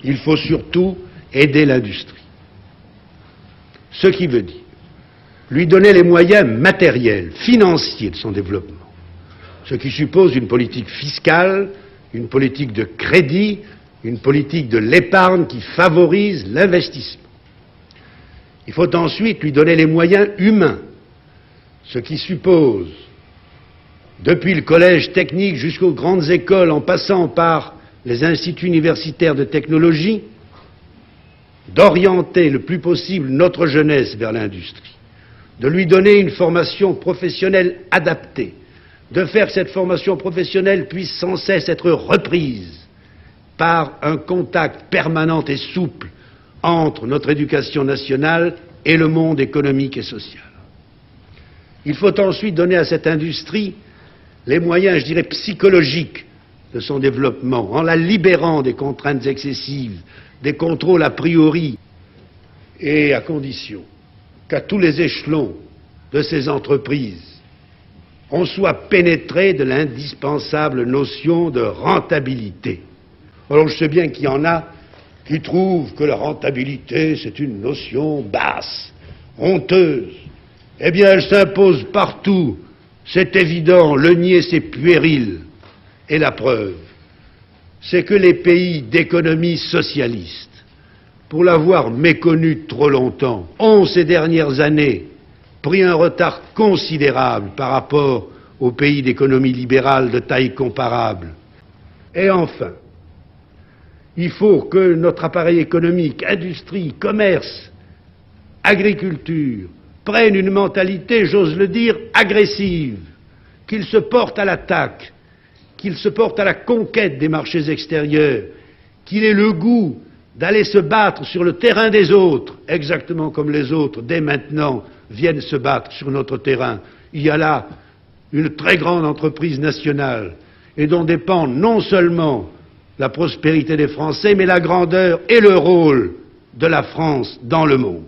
il faut surtout aider l'industrie. Ce qui veut dire lui donner les moyens matériels, financiers de son développement. Ce qui suppose une politique fiscale, une politique de crédit, une politique de l'épargne qui favorise l'investissement. Il faut ensuite lui donner les moyens humains, ce qui suppose, depuis le collège technique jusqu'aux grandes écoles, en passant par les instituts universitaires de technologie, d'orienter le plus possible notre jeunesse vers l'industrie, de lui donner une formation professionnelle adaptée, de faire que cette formation professionnelle puisse sans cesse être reprise par un contact permanent et souple entre notre éducation nationale et le monde économique et social. Il faut ensuite donner à cette industrie les moyens, je dirais, psychologiques de son développement, en la libérant des contraintes excessives, des contrôles a priori, et à condition qu'à tous les échelons de ces entreprises, on soit pénétré de l'indispensable notion de rentabilité. Alors je sais bien qu'il y en a qui trouvent que la rentabilité, c'est une notion basse, honteuse. Eh bien, elle s'impose partout. C'est évident, le nier, c'est puéril. Et la preuve, c'est que les pays d'économie socialiste, pour l'avoir méconnu trop longtemps, ont ces dernières années pris un retard considérable par rapport aux pays d'économie libérale de taille comparable. Et enfin, il faut que notre appareil économique, industrie, commerce, agriculture, prenne une mentalité, j'ose le dire, agressive, qu'il se porte à l'attaque, qu'il se porte à la conquête des marchés extérieurs, qu'il ait le goût d'aller se battre sur le terrain des autres, exactement comme les autres, dès maintenant, viennent se battre sur notre terrain. Il y a là une très grande entreprise nationale et dont dépend non seulement la prospérité des Français, mais la grandeur et le rôle de la France dans le monde.